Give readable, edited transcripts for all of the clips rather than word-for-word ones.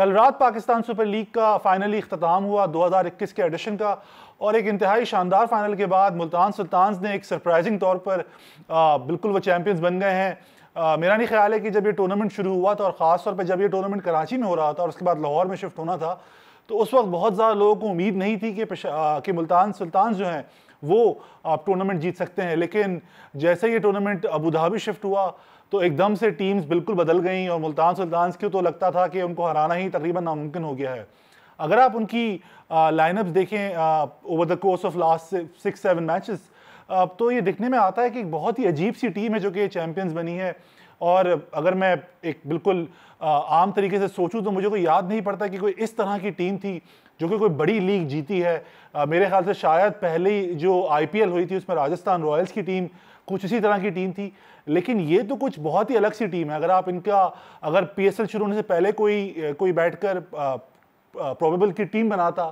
कल रात Pakistan super league का फाइनली इख्तिताम हुआ 2021 के एडिशन का, और एक इंतहाई शानदार फाइनल के बाद मुल्तान सुल्तान्स ने एक सरप्राइजिंग तौर पर बिल्कुल वो चैंपियंस बन गए हैं। मेरा नहीं ख्याल है कि जब ये टूर्नामेंट शुरू हुआ था और ख़ास तौर पर जब ये टूर्नामेंट कराची में हो रहा था और उसके बाद लाहौर में शिफ्ट होना था, तो उस वक्त बहुत ज़्यादा लोगों को उम्मीद नहीं थी कि मुल्तान सुल्तान्स जो हैं वो टूर्नामेंट जीत सकते हैं। लेकिन जैसे ये टूर्नामेंट अबू धाबी शिफ्ट हुआ तो एकदम से टीम्स बिल्कुल बदल गई और मुल्तान सुल्तान्स को तो लगता था कि उनको हराना ही तकरीबन नामुमकिन हो गया है। अगर आप उनकी लाइनअप्स देखें over the course of last 6-7 matches, तो ये दिखने में आता है कि एक बहुत ही अजीब सी टीम है जो कि चैंपियंस बनी है। और अगर मैं एक बिल्कुल आम तरीके से सोचूं तो मुझे कोई याद नहीं पड़ता कि कोई इस तरह की टीम थी जो कि कोई बड़ी लीग जीती है। मेरे ख्याल से शायद पहले जो IPL हुई थी उसमें राजस्थान रॉयल्स की टीम कुछ इसी तरह की टीम थी, लेकिन ये तो कुछ बहुत ही अलग सी टीम है। अगर PSL शुरू होने से पहले कोई बैठकर प्रोबेबल की टीम बनाता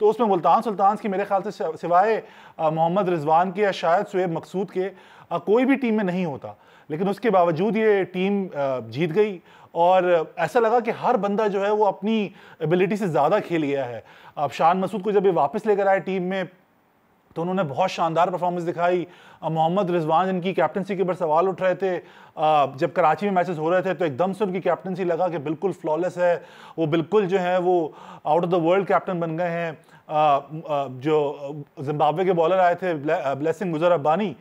तो उसमें मुल्तान सुल्तान्स की मेरे ख्याल से सिवाय मोहम्मद रिजवान के या शायद शुएब मकसूद के कोई भी टीम में नहीं होता। लेकिन उसके बावजूद ये टीम जीत गई और ऐसा लगा कि हर बंदा जो है वो अपनी एबिलिटी से ज़्यादा खेल गया है। अब शान मसूद को जब ये वापस लेकर आए टीम में तो उन्होंने बहुत शानदार परफॉर्मेंस दिखाई। मोहम्मद रिजवान जिनकी कैप्टनसी के ऊपर सवाल उठ रहे थे, जब कराची में मैचेस हो रहे थे तो एकदम से उनकी कैप्टनसी लगा कि बिल्कुल फ्लॉलेस है, वो बिल्कुल जो है वो out of the world captain बन गए हैं। जो जिम्बाब्वे के बॉलर आए थे ब्लेसिंग मुजर रब्बानी,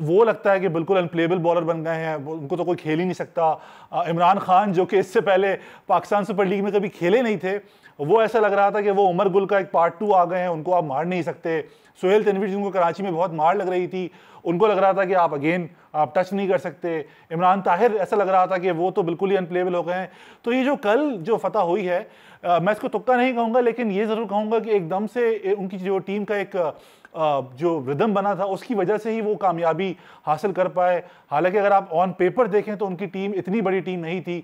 वो लगता है कि बिल्कुल अनप्लेबल बॉलर बन गए हैं, उनको तो कोई खेल ही नहीं सकता। इमरान खान जो कि इससे पहले पाकिस्तान सुपर लीग में कभी खेले नहीं थे, वो ऐसा लग रहा था कि वो उमर गुल का एक पार्ट 2 आ गए हैं, उनको आप मार नहीं सकते। सुहेल तनवीर जिनको कराची में बहुत मार लग रही थी, उनको लग रहा था कि आप टच नहीं कर सकते। इमरान ताहिर ऐसा लग रहा था कि वो तो बिल्कुल ही अनप्लेबल हो गए हैं। तो ये जो कल जो फतह हुई है, मैं इसको तुक्का नहीं कहूँगा, लेकिन ये ज़रूर कहूँगा कि एकदम से उनकी जो टीम का एक जो रिदम बना था उसकी वजह से ही वो कामयाबी हासिल कर पाए। हालांकि अगर आप ऑन पेपर देखें तो उनकी टीम इतनी बड़ी टीम नहीं थी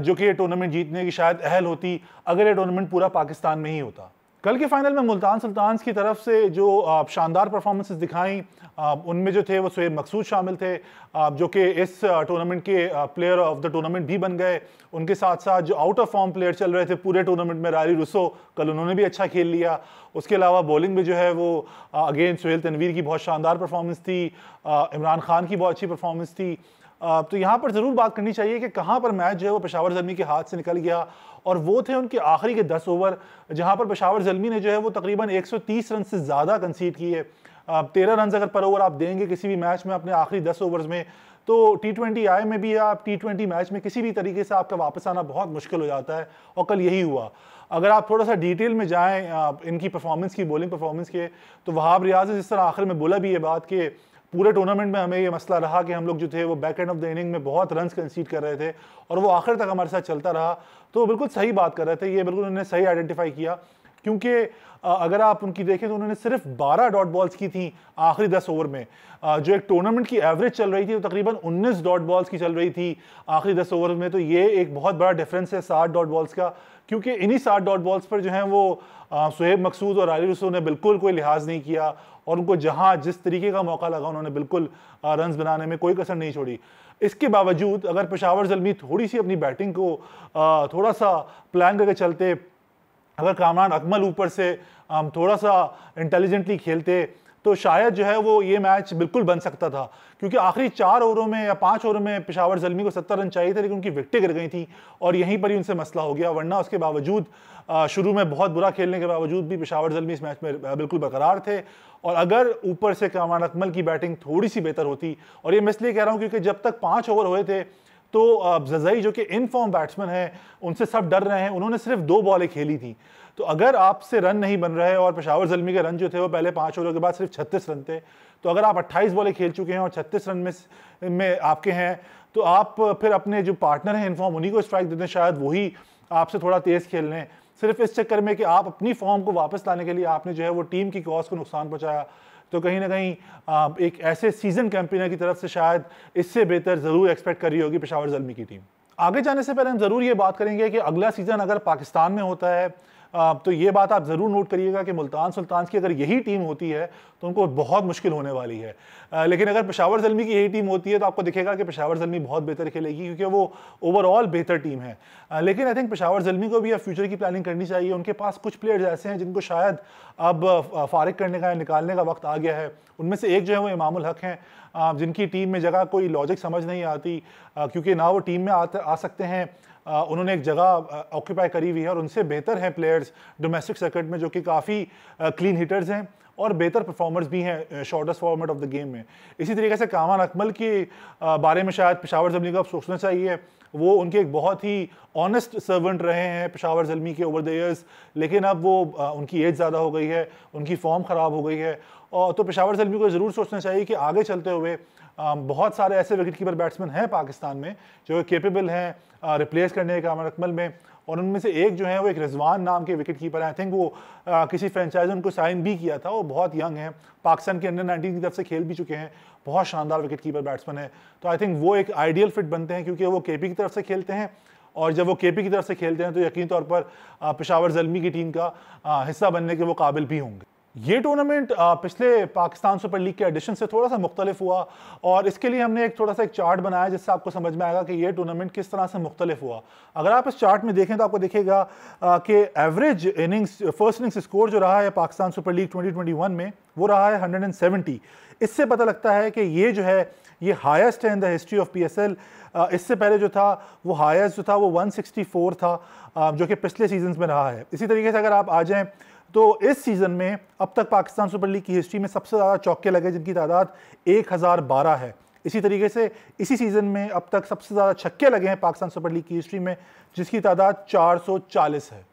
जो कि ये टूर्नामेंट जीतने की शायद अहल होती अगर ये टूर्नामेंट पूरा पाकिस्तान में ही होता। कल के फाइनल में मुल्तान सुल्तान्स की तरफ से जो शानदार परफॉर्मेंसेस दिखाई, उनमें जो थे वो शुएब मकसूद शामिल थे, जो कि इस टूर्नामेंट के प्लेयर ऑफ द टूर्नामेंट भी बन गए। उनके साथ साथ जो आउट ऑफ फॉर्म प्लेयर चल रहे थे पूरे टूर्नामेंट में, रारी रुसो, कल उन्होंने भी अच्छा खेल लिया। उसके अलावा बॉलिंग में जो है वो अगेन सुहेल तनवीर की बहुत शानदार परफॉर्मेंस थी, इमरान खान की बहुत अच्छी परफॉर्मेंस थी। तो यहाँ पर ज़रूर बात करनी चाहिए कि कहाँ पर मैच जो है वो पेशावर ज़ल्मी के हाथ से निकल गया, और वो थे उनके आखिरी के 10 ओवर जहाँ पर पेशावर ज़ल्मी ने जो है वो तकरीबन 130 रन से ज़्यादा कंसीड किए। 13 रन अगर पर ओवर आप देंगे किसी भी मैच में अपने आखिरी 10 ओवर्स में, तो T20I में भी या T20 मैच में किसी भी तरीके से आपका वापस आना बहुत मुश्किल हो जाता है, और कल यही हुआ। अगर आप थोड़ा सा डिटेल में जाएँ इनकी परफॉर्मेंस की, बॉलिंग परफॉर्मेंस के, तो वहाब रियाज ने जिस तरह आखिर में बोला भी ये बात कि पूरे टूर्नामेंट में हमें ये मसला रहा कि हम लोग जो थे वो back end of the inning में बहुत रन्स कंसीड कर रहे थे और वो आखिर तक हमारे साथ चलता रहा। तो वो बिल्कुल सही बात कर रहे थे, ये बिल्कुल उन्होंने सही आइडेंटिफाई किया, क्योंकि अगर आप उनकी देखें तो उन्होंने सिर्फ 12 डॉट बॉल्स की थी आखिरी 10 ओवर में। जो एक टूर्नामेंट की एवरेज चल रही थी वो तकरीबन 19 डॉट बॉल्स की चल रही थी आखिरी 10 ओवर में। तो ये एक बहुत बड़ा डिफरेंस है 60 डॉट बॉल्स का, क्योंकि इन्हीं 60 डॉट बॉल्स पर जो है वो शुएब मकसूद और रारी रुसो ने बिल्कुल कोई लिहाज नहीं किया, और उनको जहां जिस तरीके का मौका लगा उन्होंने बिल्कुल रन्स बनाने में कोई कसर नहीं छोड़ी। इसके बावजूद अगर पेशावर ज़ल्मी थोड़ी सी अपनी बैटिंग को थोड़ा सा प्लान करके चलते, अगर कामरान अकमल ऊपर से थोड़ा सा इंटेलिजेंटली खेलते, तो शायद जो है वो ये मैच बिल्कुल बन सकता था। क्योंकि आखिरी 4 ओवरों में या 5 ओवरों में पेशावर ज़ल्मी को 70 रन चाहिए थे, लेकिन उनकी विकेटें गिर गई थी और यहीं पर ही उनसे मसला हो गया। वरना उसके बावजूद शुरू में बहुत बुरा खेलने के बावजूद भी पेशावर ज़ल्मी इस मैच में बिल्कुल बरकरार थे। और अगर ऊपर से कामरान अकमल की बैटिंग थोड़ी सी बेहतर होती, और ये मैं इसलिए कह रहा हूँ क्योंकि जब तक 5 ओवर हुए थे तो जज़ई जो कि इन फॉर्म बैट्समैन हैं उनसे सब डर रहे हैं, उन्होंने सिर्फ 2 बॉलें खेली थी। तो अगर आपसे रन नहीं बन रहे और पेशावर ज़ल्मी के रन जो थे वो पहले 5 ओवरों के बाद सिर्फ 36 रन थे, तो अगर आप 28 बॉलें खेल चुके हैं और 36 रन में आपके हैं, तो आप फिर अपने जो पार्टनर हैं इनफॉर्म उन्हीं को स्ट्राइक देते हैं, शायद वही आपसे थोड़ा तेज़ खेल लें, सिर्फ इस चक्कर में कि आप अपनी फॉर्म को वापस लाने के लिए आपने जो है वो टीम की कॉज को नुकसान पहुँचाया। तो कहीं ना कहीं एक ऐसे सीजन कैंपेनर की तरफ से शायद इससे बेहतर ज़रूर एक्सपेक्ट कर रही होगी पेशावर ज़ल्मी की टीम। आगे जाने से पहले हम ज़रूर ये बात करेंगे कि अगला सीज़न अगर पाकिस्तान में होता है तो ये बात आप ज़रूर नोट करिएगा कि मुल्तान सुल्तान्स की अगर यही टीम होती है तो उनको बहुत मुश्किल होने वाली है। लेकिन अगर पेशावर ज़ल्मी की यही टीम होती है तो आपको दिखेगा कि पेशावर ज़ल्मी बहुत बेहतर खेलेगी, क्योंकि वो ओवरऑल बेहतर टीम है। लेकिन आई थिंक पेशावर ज़ल्मी को भी अब फ्यूचर की प्लानिंग करनी चाहिए। उनके पास कुछ प्लेयर्स ऐसे हैं जिनको शायद अब फारिग करने का, निकालने का वक्त आ गया है। उनमें से एक जो है वो इमामुल हक हैं, जिनकी टीम में जगह कोई लॉजिक समझ नहीं आती, क्योंकि ना वो टीम में आ सकते हैं, उन्होंने एक जगह ऑक्यूपाई करी हुई है, और उनसे बेहतर हैं प्लेयर्स डोमेस्टिक सर्किट में जो कि काफ़ी क्लीन हिटर्स हैं और बेहतर परफॉर्मर्स भी हैं shortest format of the game में। इसी तरीके से कामान अकमल के बारे में शायद पेशावर ज़ल्मी को अब सोचना चाहिए। वो उनके एक बहुत ही ऑनेस्ट सर्वेंट रहे हैं पेशावर ज़ल्मी के ओवर द ईयर्स, लेकिन अब वो उनकी एज ज़्यादा हो गई है, उनकी फॉर्म ख़राब हो गई है, और तो पेशावर ज़ल्मी को ज़रूर सोचना चाहिए कि आगे चलते हुए बहुत सारे ऐसे विकेट कीपर बैट्समैन हैं पाकिस्तान में जो केपेबल हैं रिप्लेस करने के कामान अकमल में, और उनमें से एक जो है वो एक रिजवान नाम के विकेट कीपर हैं। आई थिंक वो किसी फ्रेंचाइज उनको साइन भी किया था, वो बहुत यंग हैं, पाकिस्तान के अंडर-19 की तरफ से खेल भी चुके हैं, बहुत शानदार विकेट कीपर बैट्समैन है। तो आई थिंक वो एक आइडियल फिट बनते हैं, क्योंकि वो केपी की तरफ से खेलते हैं, और जब वो केपी की तरफ से खेलते हैं तो यकीन तौर पर पेशावर ज़ल्मी की टीम का हिस्सा बनने के वो काबिल भी होंगे। ये टूर्नामेंट पिछले पाकिस्तान सुपर लीग के एडिशन से थोड़ा सा मुख्तलिफ हुआ, और इसके लिए हमने एक थोड़ा सा एक चार्ट बनाया जिससे आपको समझ में आएगा कि ये टूर्नामेंट किस तरह से मुख्तलिफ हुआ। अगर आप इस चार्ट में देखें तो आपको दिखेगा कि average innings, first innings score जो रहा है पाकिस्तान सुपर लीग 2021 में वो रहा है 170। इससे पता लगता है कि ये जो है ये हाईएस्ट है in the history of PSL। इससे पहले जो था वो हाईएस्ट जो था वो 164 था, जो कि पिछले सीजन में रहा है। इसी तरीके से अगर आप आ जाएँ तो इस सीज़न में अब तक पाकिस्तान सुपर लीग की हिस्ट्री में सबसे ज़्यादा चौके लगे जिनकी तादाद 1012 है। इसी तरीके से इसी सीज़न में अब तक सबसे ज़्यादा छक्के लगे हैं पाकिस्तान सुपर लीग की हिस्ट्री में, जिसकी तादाद 440 है।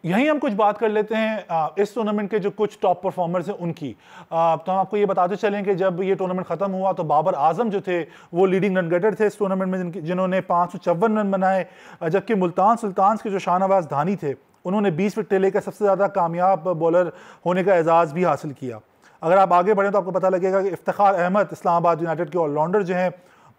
यहीं हम कुछ बात कर लेते हैं इस टूर्नामेंट के जो कुछ टॉप परफॉर्मर्स हैं उनकी। तो हम आपको ये बताते चलें कि जब ये टूर्नामेंट ख़त्म हुआ तो बाबर आजम जो थे वो लीडिंग रन गेटर थे इस टूर्नामेंट में, जिन्होंने 554 रन बनाए, जबकि मुल्तान सुल्तान्स के जो शाहनवाज धानी थे उन्होंने 20 विकेटें लेकर सबसे ज़्यादा कामयाब बॉलर होने का एजाज़ भी हासिल किया। अगर आप आगे बढ़ें तो आपको पता लगेगा कि इफ्तिखार अहमद इस्लामाबाद यूनाइटेड के ऑलराउंडर जो हैं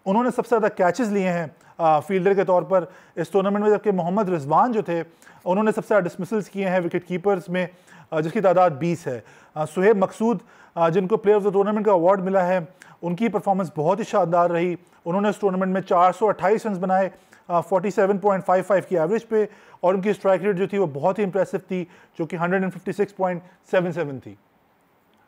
उन्होंने सबसे ज़्यादा कैचेस लिए हैं फील्डर के तौर पर इस टूर्नामेंट में, जबकि मोहम्मद रिजवान जो थे उन्होंने सबसे ज़्यादा डिसमिसल्स किए हैं विकेट कीपर्स में, जिसकी तादाद 20 है। सुहेब मकसूद जिनको प्लेयर ऑफ द टूर्नामेंट का अवार्ड मिला है, उनकी परफॉर्मेंस बहुत ही शानदार रही। उन्होंने इस टूर्नामेंट में 428 रन बनाए 47.55 की एवरेज पे, और उनकी स्ट्राइक रेट जो थी वो बहुत ही इंप्रेसिव थी, जो कि 156.77 थी।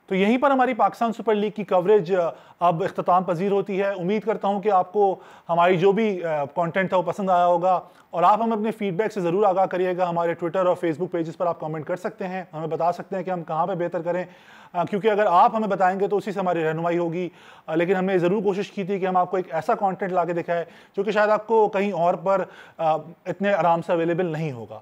तो यहीं पर हमारी पाकिस्तान सुपर लीग की कवरेज अब इख्तिताम पजीर होती है। उम्मीद करता हूं कि आपको हमारी जो भी कंटेंट था वो पसंद आया होगा, और आप हमें अपने फीडबैक से ज़रूर आगाह करिएगा। हमारे ट्विटर और फेसबुक पेजेस पर आप कमेंट कर सकते हैं, हमें बता सकते हैं कि हम कहाँ पे बेहतर करें, क्योंकि अगर आप हमें बताएंगे तो उसी से हमारी रहनुमाई होगी। लेकिन हमने ज़रूर कोशिश की थी कि हम आपको एक ऐसा कंटेंट ला के दिखाएं जो कि शायद आपको कहीं और पर इतने आराम से अवेलेबल नहीं होगा।